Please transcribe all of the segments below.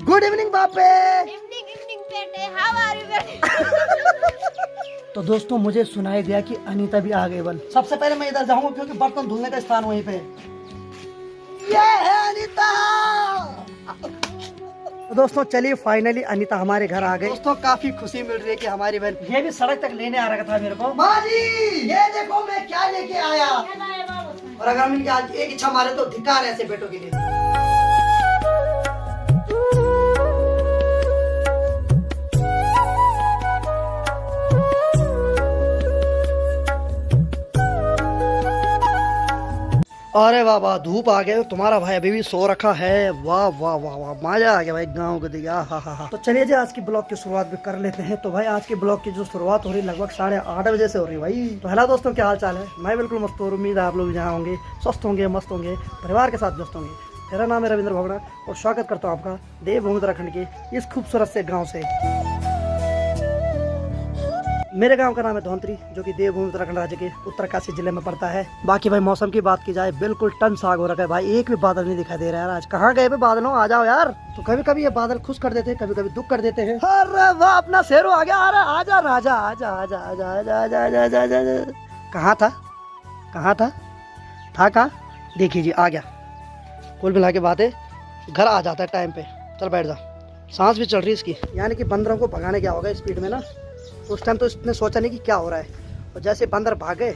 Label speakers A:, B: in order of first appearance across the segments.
A: Good evening बापे।
B: Evening evening बेटे, how are you बेटे?
A: तो दोस्तों मुझे सुनाई दिया कि अनीता भी आ गई बन। सबसे पहले मैं इधर जाऊंगा क्योंकि बर्तन धुलने का स्थान वहीं पे। ये है अनीता। तो दोस्तों चलिए फाइनली अनीता हमारे घर आ गई। दोस्तों काफी खुशी मिल रही है कि हमारी बहन ये भी सड़क तक लेने आ रहा था मेरे को। माँ जी ये देखो मैं क्या लेके आया। और अगर हम इनकी आज एक इच्छा मारे तो धिक्कार है ऐसे बेटों के लिए। अरे वाह वाह धूप आ गए। तुम्हारा भाई अभी भी सो रखा है। वाह वाह वाह वाह मजा आ गया भाई गाँव को दिया। हा। तो चलिए जी आज की ब्लॉग की शुरुआत भी कर लेते हैं। तो भाई आज के ब्लॉग की जो शुरुआत हो रही लगभग 8:30 बजे से हो रही है भाई। तो हेलो दोस्तों क्या हाल चाल है। मैं बिल्कुल मस्त हूँ। उम्मीद है आप लोग जहाँ होंगे स्वस्थ होंगे मस्त होंगे परिवार के साथ व्यस्त होंगे। मेरा नाम है रविंद्र भोगड़ा और स्वागत करता हूँ आपका देवभूमि उत्तराखंड के इस खूबसूरत से गाँव से। मेरे गांव का नाम है धौंतरी जो कि देवभूमि उत्तराखंड राज्य के उत्तरकाशी जिले में पड़ता है। बाकी भाई मौसम की बात की जाए बिल्कुल टन साग हो रखा है भाई। एक भी बादल नहीं दिखाई दे रहा है यार। आज कहाँ गए पे बादलों आ जाओ यार। तो कभी कभी ये बादल खुश कर देते हैं कभी कभी दुख कर देते हैं। अरे वाह अपना शेरू आ गया। अरे आजा राजा आजा आजा आजा आजा आजा आजा आजा आजा आजा। कहाँ था कहाँ देखिए जी आ गया। कुल मिला के बात है घर आ जाता है टाइम पे। चल बैठ जा। सांस भी चल रही है इसकी। यानी कि बंदरों को भगाने क्या होगा स्पीड में ना। उस टाइम तो इसने सोचा नहीं कि क्या हो रहा है। और जैसे बंदर भागे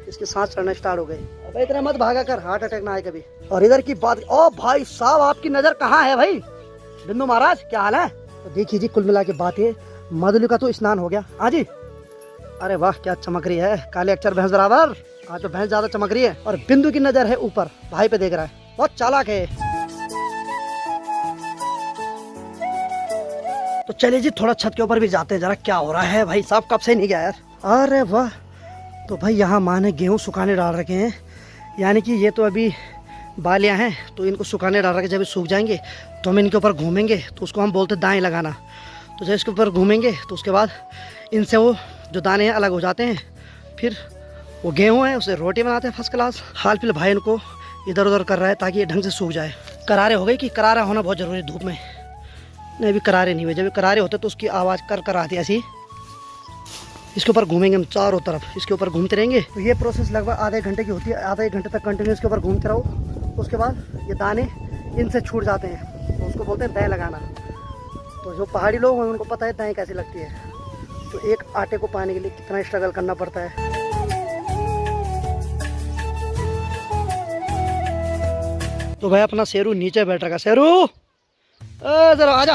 A: इसकी सांस चढ़ना स्टार्ट हो गई। अब इतना मत भागा कर हार्ट अटैक ना आए कभी। और इधर की बात ओ भाई साहब आपकी नजर कहाँ है भाई बिंदु महाराज क्या हाल है। तो देखिए जी कुल मिला के बात है मधुली का तो स्नान हो गया। हाँ जी अरे वाह क्या चमक रही है काले अक्षर भैंस बराबर। आज तो भैंस ज्यादा चमक रही है। और बिंदु की नजर है ऊपर भाई पे देख रहा है। बहुत चालाक है। तो चलिए जी थोड़ा छत के ऊपर भी जाते हैं जरा क्या हो रहा है भाई साहब कब से नहीं गया यार। अरे वाह तो भाई यहाँ माँ ने गेहूँ सुखाने डाल रखे हैं। यानी कि ये तो अभी बालियाँ हैं तो इनको सुखाने डाल रखे। जब सूख जाएंगे तो हम इनके ऊपर घूमेंगे तो उसको हम बोलते दाएँ लगाना। तो जब इसके ऊपर घूमेंगे तो उसके बाद इनसे वो जो दाने हैं अलग हो जाते हैं। फिर वो गेहूँ है उसे रोटी बनाते हैं फर्स्ट क्लास। हाल फिलहाल भाई इनको इधर उधर कर रहा है ताकि ये ढंग से सूख जाए। करारे हो गए कि करारा होना बहुत ज़रूरी है धूप में। नहीं अभी करारे नहीं हुए। जब करारे होते तो उसकी आवाज़ कर आती ऐसी। इसके ऊपर घूमेंगे हम चारों तरफ इसके ऊपर घूमते रहेंगे। तो ये प्रोसेस लगभग आधे घंटे की होती है। आधे घंटे तक कंटिन्यू इसके ऊपर घूमते रहो। उसके बाद ये दाने इनसे छूट जाते हैं तो उसको बोलते हैं दाएँ लगाना। तो जो पहाड़ी लोग हैं उनको पता है दाएँ कैसी लगती है। तो एक आटे को पाने के लिए कितना स्ट्रगल करना पड़ता है। तो भाई अपना शेरू नीचे बैठ रखा। शेरू जरा आजा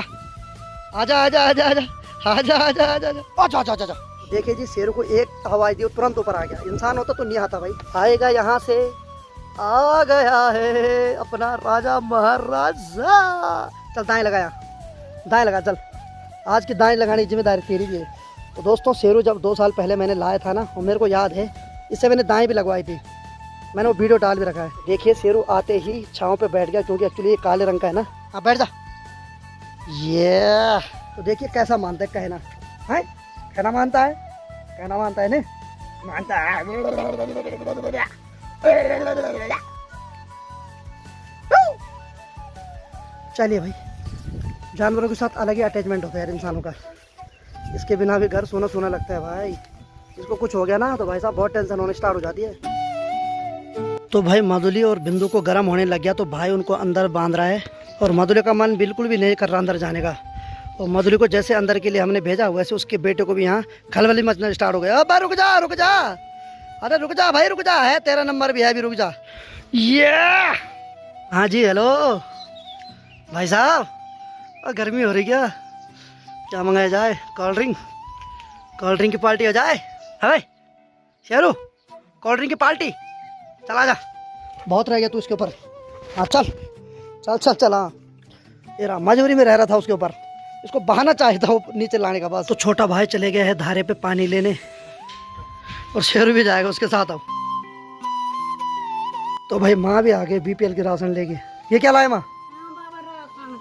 A: आजा आजा आजा आजा आजा आजा आजा आजा आजा आजा। देखिए जी शेरू को एक हवाई दी तुरंत ऊपर आ गया। इंसान होता तो नहीं आता भाई। आएगा यहाँ से आ गया है अपना राजा महाराजा। चल दाएं लगाया दाएं लगा चल। आज की दाएं लगाने की जिम्मेदारी तेरी भी है। तो दोस्तों शेरू जब 2 साल पहले मैंने लाया था ना और मेरे को याद है इससे मैंने दाएं भी लगवाई थी। मैंने वो वीडियो डाल भी रखा है। देखिए शेरू आते ही छाँव पे बैठ गया क्योंकि एक्चुअली ये काले रंग का है ना। आप बैठ जा। ये तो देखिए कैसा मानता है कहना है। कहना मानता है ने मानता है। चलिए भाई जानवरों के साथ अलग ही अटैचमेंट होता है यार इंसानों का। इसके बिना भी घर सोना सोना लगता है भाई। इसको कुछ हो गया ना तो भाई साहब बहुत टेंशन होने स्टार्ट हो जाती है। तो भाई मधुली और बिंदु को गर्म होने लग गया तो भाई उनको अंदर बांध रहा है। और मधुली का मन बिल्कुल भी नहीं कर रहा अंदर जाने का। और मधुली को जैसे अंदर के लिए हमने भेजा वैसे उसके बेटे को भी यहाँ खलबली मचना स्टार्ट हो गया। अब रुक जा अरे रुक जा भाई रुक जा है तेरा नंबर भी है अभी रुक जा। ये हाँ जी हेलो भाई साहब गर्मी हो रही क्या मंगाया जाए। कोल्ड ड्रिंक की पार्टी हो जाए। है भाई शेरू कोल्ड ड्रिंक की पार्टी चला जा। बहुत रह गया तू इसके ऊपर। हाँ चल हाँ ये मजबूरी में रह रहा था उसके ऊपर। इसको बहाना चाहिए था वो नीचे लाने का। बस तो छोटा भाई चले गया है धारे पे पानी लेने और शेरू भी जाएगा उसके साथ। अब तो भाई माँ भी आ गई बीपीएल की राशन लेके। ये क्या लाए माँ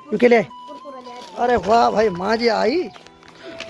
A: क्यों ले? अरे वाह भाई माँ जी आई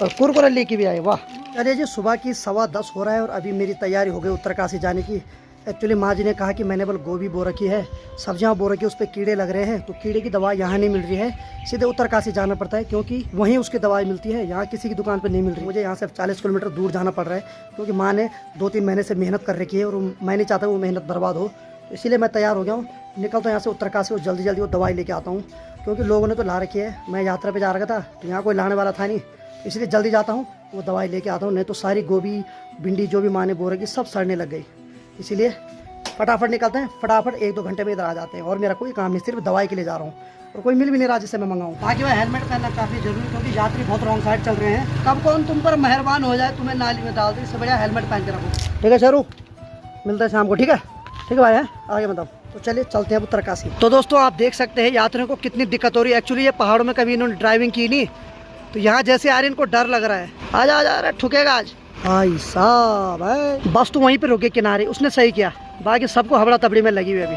A: और कुरकुरे लेके भी आई। वाह चलिए जी सुबह की 10:15 हो रहा है और अभी मेरी तैयारी हो गई उत्तरकाशी जाने की। एक्चुअली माँ जी ने कहा कि मैंने बोल गोभी बो रखी है, सब्जियां बो रखी है, उस पर कीड़े लग रहे हैं, तो कीड़े की दवा यहाँ नहीं मिल रही है, सीधे उत्तरकाशी जाना पड़ता है, क्योंकि वहीं उसकी दवाई मिलती है, यहाँ किसी की दुकान पर नहीं मिल रही। मुझे यहाँ से 40 किलोमीटर दूर जाना पड़ रहा है, क्योंकि माँ ने 2-3 महीने से मेहनत कर रखी है और मैं नहीं चाहता वो मेहनत बर्बाद हो। इसीलिए मैं तैयार हो गया हूँ, निकलता हूँ यहाँ से उत्तरकाशी और जल्दी जल्दी वो दवाई लेके आता हूँ, क्योंकि लोगों ने तो ला रखी है। मैं यात्रा पे जा रहा था तो यहाँ कोई लाने वाला था नहीं, इसलिए जल्दी जाता हूँ, वो दवाई लेके आता हूँ, नहीं तो सारी गोभी भिंडी जो भी माँ ने बो रखी सब सड़ने लग गई। इसीलिए फटाफट निकलते हैं, फटाफट 1-2 घंटे में इधर आ जाते हैं। और मेरा कोई काम नहीं, सिर्फ दवाई के लिए जा रहा हूँ और कोई मिल भी नहीं रहा जिससे मैं मंगाऊँ। बाकी वह हेलमेट पहनना काफ़ी जरूरी, क्योंकि यात्री बहुत रॉन्ग साइड चल रहे हैं। कब कौन तुम पर मेहरबान हो जाए तुम्हें नाली में डाल दे, इससे बढ़िया हेलमेट पहन के रखो। ठीक है शरू, मिलते हैं शाम को। ठीक है भाई, है आगे बताओ। तो चलिए चलते हैं उत्तरकाशी। तो दोस्तों आप देख सकते हैं यात्रियों को कितनी दिक्कत हो रही है। एक्चुअली ये पहाड़ों में कभी इन्होंने ड्राइविंग की नहीं, तो यहाँ जैसे आ रही इनको डर लग रहा है। आजा आजा, अरे ठुकेगा आज भाई साहब। है बस तो वहीं पे रुके किनारे, उसने सही किया, बाकी सबको हबड़ा तबड़ी में लगी हुई अभी।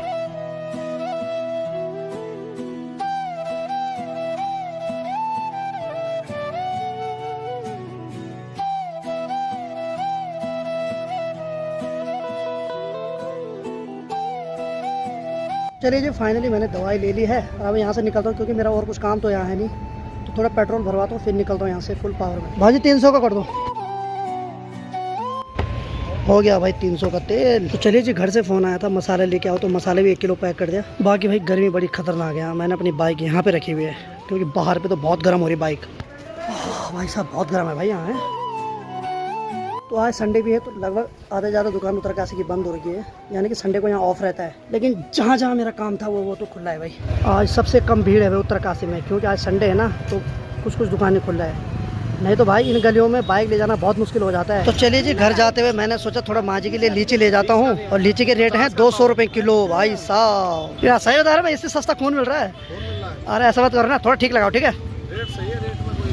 A: चलिए जी, फाइनली मैंने दवाई ले ली है और अब यहाँ से निकलता हूँ, क्योंकि मेरा और कुछ काम तो यहाँ है नहीं। तो थोड़ा पेट्रोल भरवाता हूँ, फिर निकलता हूँ यहाँ से फुल पावर में। भाजी 300 का कर दो। हो गया भाई 300 का तेल। तो चलिए जी, घर से फ़ोन आया था मसाले लेके आओ, तो मसाले भी 1 किलो पैक कर दिया। बाकी भाई गर्मी बड़ी खतरनाक है, मैंने अपनी बाइक यहाँ पे रखी हुई है, क्योंकि बाहर पे तो बहुत गर्म हो रही बाइक। भाई साहब बहुत गर्म है भाई यहाँ है। तो आज संडे भी है, तो लगभग आधा ज़्यादा दुकान उत्तरकाशी की बंद हो रही है, यानी कि संडे को यहाँ ऑफ रहता है। लेकिन जहाँ जहाँ मेरा काम था वो तो खुला है भाई। आज सबसे कम भीड़ है भाई उत्तरकाशी में, क्योंकि आज संडे है ना, तो कुछ दुकानें खुल रहा है, नहीं तो भाई इन गलियों में बाइक ले जाना बहुत मुश्किल हो जाता है। तो चलिए जी, घर जाते हुए मैंने सोचा थोड़ा माँ जी के लिए लीची ले जाता हूँ, और लीची के रेट हैं 200 रुपये किलो। भाई साहब यार सही बता रहा है, इससे सस्ता खून मिल रहा है। अरे ऐसा बात करना, थोड़ा ठीक लगाओ। ठीक है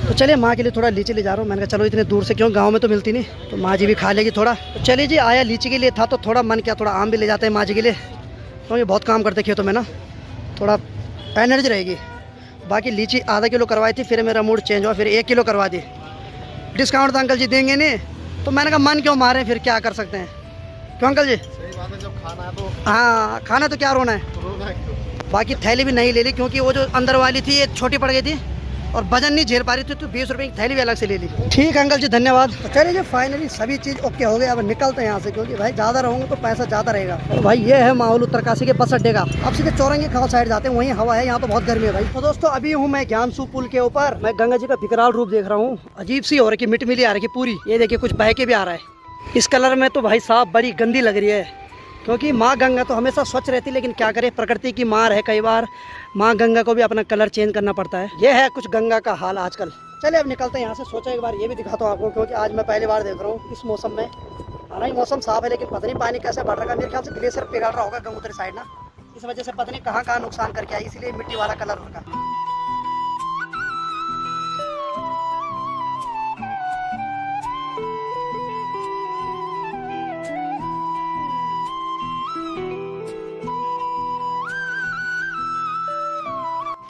A: तो चलिए माँ के लिए थोड़ा लीची ले जा रहा हूँ। मैंने कहा चलो इतने दूर से क्यों, गांव में तो मिलती नहीं, तो माँ जी भी खा लेगी थोड़ा। तो चलिए जी, आया लीची के लिए था तो थोड़ा मन किया थोड़ा आम भी ले जाते हैं माँ जी के लिए, क्योंकि बहुत काम करते खेतों में ना, थोड़ा एनर्जी रहेगी। बाकी लीची आधा किलो करवाई थी, फिर मेरा मूड चेंज हुआ, फिर 1 किलो करवा दी। डिस्काउंट तो अंकल जी देंगे नहीं, तो मैंने कहा मन क्यों मारे, फिर क्या कर सकते हैं, क्यों अंकल जी?
C: सही बात है, जब खाना है तो
A: हाँ खाना तो क्या रोना है।
C: क्यों?
A: बाकी थैली भी नहीं ले ली, क्योंकि वो जो अंदर वाली थी ये छोटी पड़ गई थी और वजन नहीं झेल पा रही थी, तो 20 रुपये की थैली भी अलग से ले ली। ठीक अंकल जी, धन्यवाद। तो चलिए जी, फाइनली सभी चीज़ ओके हो गए। अब निकलते हैं यहाँ से, क्योंकि भाई ज़्यादा रहूँगा तो पैसा ज़्यादा रहेगा। और भाई ये है माहौल उत्तरकाशी के बस अड्डे का। अब सीधे चौरंगी खाल साइड जाते हैं, वहीं हवा है, यहाँ तो बहुत गर्मी है भाई। तो दोस्तों अभी हूँ मैं ज्ञानसू पुल के ऊपर, मैं गंगा जी का विकराल रूप देख रहा हूँ। अजीब सी हो रही है, मिटमिली आ रही है पूरी। ये देखिए कुछ बह के भी आ रहा है। इस कलर में तो भाई साहब बड़ी गंदी लग रही है, क्योंकि माँ गंगा तो हमेशा स्वच्छ रहती है, लेकिन क्या करें, प्रकृति की मार है, कई बार माँ गंगा को भी अपना कलर चेंज करना पड़ता है। ये है कुछ गंगा का हाल आजकल। चलिए अब निकलते हैं यहाँ से। सोचा एक बार ये भी दिखाता हूँ आपको, क्योंकि आज मैं पहली बार देख रहा हूँ इस मौसम में। हालांकि मौसम साफ है, लेकिन पता नहीं पानी कैसे बढ़ रहा है। मेरे ख्याल से ग्लेशियर पिघल रहा होगा गंगोत्री साइड ना, इस वजह से पता नहीं कहाँ कहाँ नुकसान करके आई, इसीलिए मिट्टी वाला कलर होगा।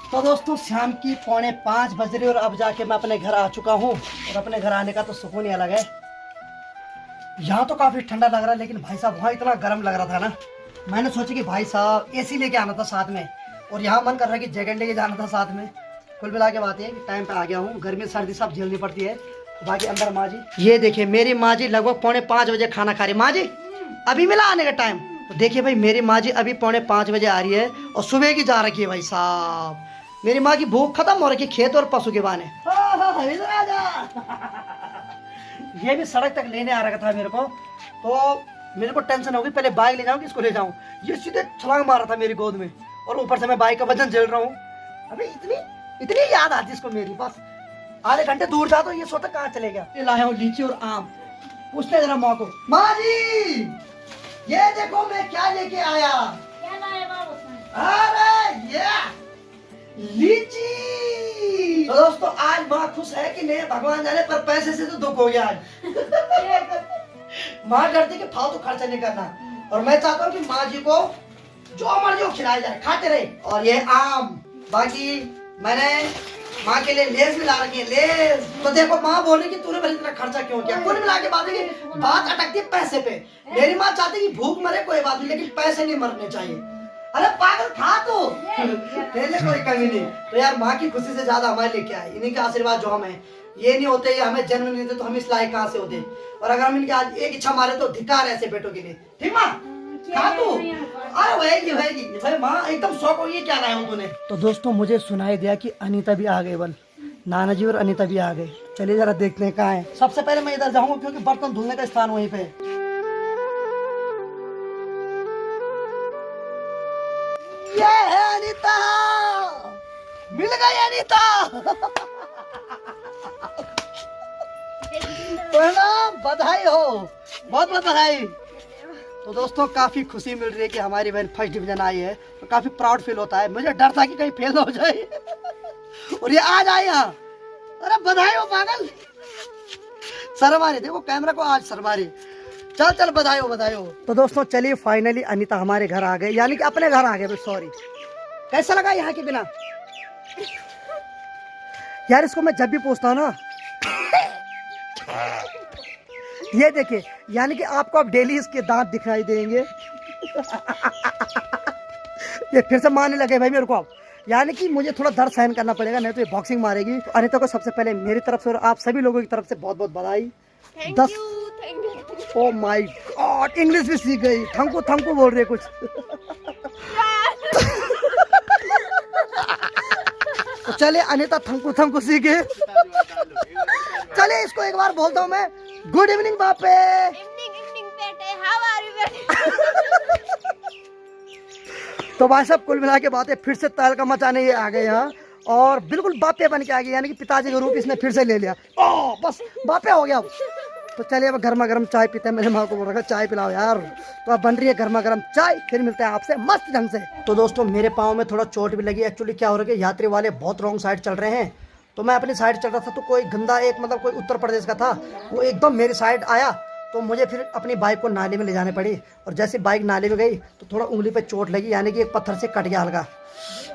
A: तो दोस्तों शाम की 4:45 बज रही और अब जाके मैं अपने घर आ चुका हूँ, और अपने घर आने का तो सुकून ही अलग है। यहाँ तो काफ़ी ठंडा लग रहा है, लेकिन भाई साहब वहाँ इतना गर्म लग रहा था ना, मैंने सोचा कि भाई साहब एसी लेके आना था साथ में, और यहाँ मन कर रहा है कि जैकेट लेके जाना था साथ में। कुल मिला के बात है कि टाइम पे आ गया हूँ। गर्मी सर्दी सब झेलनी पड़ती है। बाकी अंदर माँ जी, ये देखिए मेरी माँ जी लगभग 4:45 बजे खाना खा रही। माँ जी अभी मिला आने का टाइम? तो देखिए भाई मेरी माँ जी अभी 4:45 बजे आ रही है, और सुबह की जा रखी है भाई साहब। मेरी माँ की भूख खत्म हो रखी है खेत और पशु के बहाने। इधर आ जा। ये भी सड़क तक लेने आ रखा था मेरे को, तो मेरे को टेंशन हो गई, पहले बाइक ले जाऊँ किसको ले जाऊँ। ये सीधे छलांग मारा था मेरी गोद में, और ऊपर से मैं बाइक का वजन झेल रहा हूँ। अभी इतनी याद आती इसको मेरी, बस आधे घंटे दूर जा तो ये सोता कहाँ चले गया। लाया हूँ लीची और आम, पूछते जरा माँ को। माँ जी ये देखो मैं क्या लेके आया। अरे ये लीची। तो दोस्तों आज माँ खुश है कि नहीं भगवान जाने, पर पैसे से तो दुख हो गया आज। माँ डरती कि फालतू खर्चा नहीं करना, और मैं चाहता हूँ कि माँ जी को जो मर्जी हो खिलाया जाए, खाते रहे। और ये आम, बाकी मैंने माँ के लिए लेस भी ला रखी है, लेस। तो देखो माँ बोल रही कि तूने भाई इतना खर्चा क्यों किया। कुल मिला के बात अटकती है पैसे पे। मेरी माँ चाहती कि भूख मरे कोई बात नहीं, लेकिन पैसे नहीं मरने चाहिए। अरे पागल खा तू, तेरे कोई कमी नहीं। तो यार माँ की खुशी से ज्यादा हमारे लिए क्या है, इन्हीं के आशीर्वाद जो हमें, ये नहीं होते, ये हमें जन्म नहीं देते तो हम इस लायक कहाँ से होते। और अगर हम इनके आज एक इच्छा मारे तो धिक्कार ऐसे बेटों के लिए। ठीक माँ, खा तू। अरे वही भाई माँ एकदम शौक हो, ये क्या लाया हूँ तूने। तो दोस्तों मुझे सुनाई दिया कि अनीता भी आ गए, बल नाना जी और अनीता भी आ गए। चलिए जरा देखते हैं कहाँ है। सबसे पहले मैं इधर जाऊंगा क्योंकि बर्तन धुलने का स्थान वहीं पे। ये है अनीता, मिल गई अनीता। प्रणाम, बधाई हो, बहुत बहुत बधाई। तो दोस्तों काफी खुशी मिल रही है कि हमारी बहन फर्स्ट डिवीजन आई है, तो काफी प्राउड फील होता है। मुझे डर था कि कहीं फेल ना हो जाए और ये आज आए यहाँ। अरे बधाई हो पागल, शर्मा रही, देखो कैमरा को आज शर्मा रही। चल चल बधाई हो, बधाई हो। तो दोस्तों चलिए फाइनली अनीता हमारे घर आ गए, यानी कि अपने घर आ गए। सॉरी, कैसा लगा यहाँ के बिना? यार इसको मैं जब भी पूछता हूँ ना, ये देखिए, यानी कि आपको अब डेली इसके दांत दिखाई देंगे। ये फिर से मारने लगे भाई मेरे को अब, यानी कि मुझे थोड़ा दर्द सहन करना पड़ेगा, नहीं तो ये बॉक्सिंग मारेगी। तो अनीता को सबसे पहले मेरी तरफ से और आप सभी लोगों की तरफ से बहुत बहुत बधाई।
B: Thank you.
A: Oh my God, English भी सीख गई। थैंकू थैंकू बोल रही है कुछ। तो चलिए अनीता थैंकू थैंकू सीखे। चलिए इसको एक बार बोलता हूँ मैं, गुड इवनिंग बापे।
B: इवनिंग बेटे, हाउ आर यू बेटे।
A: तो भाई साहब कुल मिला के बातें फिर से तहलका मचाने ये आ गए यहाँ, और बिल्कुल बापे बन के आ गए, यानी कि पिताजी का रूप इसने फिर से ले लिया। ओ बस बापे हो गया अब। तो चलिए अब गर्मा गर्म चाय पीते हैं। मेरे माँ को बोल रखा चाय पिलाओ यार, तो अब बन रही है गर्मा गर्म चाय। फिर मिलते हैं आपसे मस्त ढंग से। तो दोस्तों मेरे पाँव में थोड़ा चोट भी लगी। एक्चुअली क्या हो रहा है कि यात्री वाले बहुत रॉन्ग साइड चल रहे हैं, तो मैं अपनी साइड चल रहा था, तो कोई गंदा एक मतलब कोई उत्तर प्रदेश का था, वो एकदम मेरी साइड आया, तो मुझे फिर अपनी बाइक को नाले में ले जाने पड़ी। और जैसे बाइक नाले में गई तो थोड़ा उंगली पे चोट लगी, यानी कि एक पत्थर से कट गया हल्का।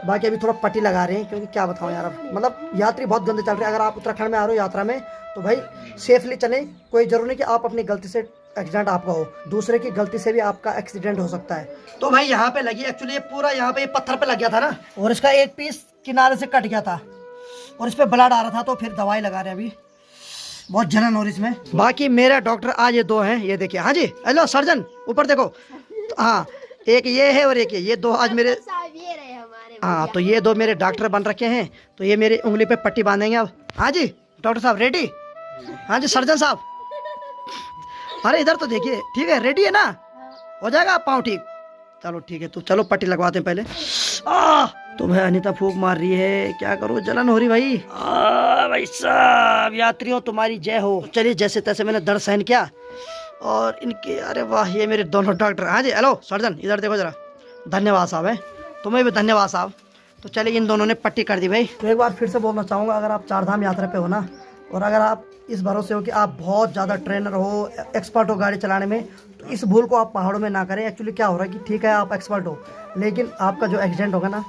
A: बाकी अभी थोड़ा पट्टी लगा रहे हैं, क्योंकि क्या बताऊं यार, अब मतलब यात्री बहुत गंदे चल रहे हैं। अगर आप उत्तराखंड में आ रहे हो यात्रा में तो भाई सेफली चलें। कोई जरूरी नहीं कि आप अपनी गलती से एक्सीडेंट आपका हो, दूसरे की गलती से भी आपका एक्सीडेंट हो सकता है। तो भाई यहाँ पे लगी, एक्चुअली ये पूरा यहाँ पे ये पत्थर पे लग गया था ना, और इसका एक पीस किनारे से कट गया था और इस पे ब्लड आ रहा था, तो फिर दवाई लगा रहे हैं। अभी बहुत जलन हो रही इसमें। बाकी मेरा डॉक्टर आज ये दो हैं, ये देखिए। हाँ जी, हेलो सर्जन, ऊपर देखो। हाँ, एक ये है और एक ये दो आज मेरे।
B: ये रहे हमारे।
A: हाँ, तो ये दो मेरे डॉक्टर बन रखे हैं, तो ये मेरी उंगली पे पट्टी बांधेंगे अब। हाँ जी डॉक्टर साहब रेडी? हाँ जी सर्जन साहब। अरे इधर तो देखिए, ठीक है, रेडी है ना? हो जाएगा पाँव ठीक? चलो ठीक है, तो चलो पट्टी लगवाते हैं पहले। तो भाई अनीता फूंक मार रही है, क्या करूँ, जलन हो रही भाई। भाई साहब यात्रियों तुम्हारी जय हो। चलिए जैसे तैसे मैंने दर्द सहन किया, और इनके, अरे वाह, ये मेरे दोनों डॉक्टर। हाँ जी हेलो सर्जन, इधर देखो जरा। धन्यवाद साहब है, तुम्हें भी धन्यवाद साहब। तो चलिए इन दोनों ने पट्टी कर दी भाई। तो एक बार फिर से बोलना चाहूँगा, अगर आप चारधाम यात्रा पे हो ना, और अगर आप इस भरोसे हो कि आप बहुत ज़्यादा ट्रेनर हो, एक्सपर्ट हो गाड़ी चलाने में, तो इस भूल को आप पहाड़ों में ना करें। एक्चुअली क्या हो रहा है कि ठीक है आप एक्सपर्ट हो, लेकिन आपका जो एक्सीडेंट होगा ना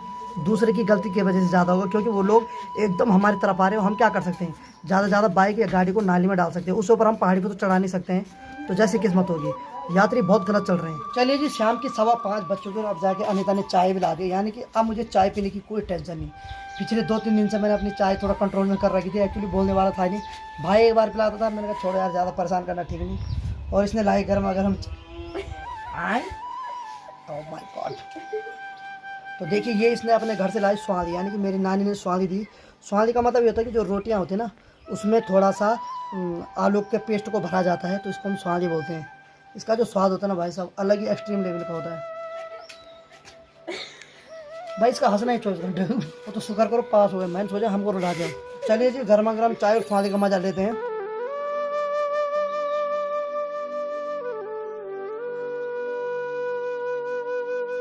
A: दूसरे की गलती की वजह से ज़्यादा होगा, क्योंकि वो लोग एकदम हमारी तरफ आ रहे हो। हम क्या कर सकते हैं, ज़्यादा से ज़्यादा बाइक या गाड़ी को नाली में डाल सकते हैं, उसके ऊपर हम पहाड़ी पर तो चढ़ा नहीं सकते हैं। तो जैसी किस्मत होगी, यात्री बहुत गलत चल रहे हैं। चलिए जी, शाम की 5:15 बज चुके हैं। अब जाके अनीता ने चाय भी ला दी, यानी कि अब मुझे चाय पीने की कोई टेंशन नहीं। पिछले 2-3 दिन से मैंने अपनी चाय थोड़ा कंट्रोल में कर रखी थी। एक्चुअली बोलने वाला था नहीं, भाई एक बार पिलाता था, मैंने कहा छोड़ो यार, ज़्यादा परेशान करना ठीक नहीं। और इसने लाई गर्मा गर्म। Oh my God. तो देखिए ये इसने अपने घर से लाई स्वादी, यानी कि मेरी नानी ने स्वादी दी। स्वादी का मतलब ये होता है कि जो रोटियां होती है ना, उसमें थोड़ा सा आलू के पेस्ट को भरा जाता है, तो इसको हम स्वादी बोलते हैं। इसका जो स्वाद होता है ना भाई साहब, अलग ही एक्सट्रीम लेवल का होता है भाई। इसका हंसना ही 24 घंटे। वो तो शुक्र करो पास हो गए, मैंने सोचा हमको रुला दिया। चलिए जी, गर्मा गर्म चाय और स्वादी का मजा लेते हैं।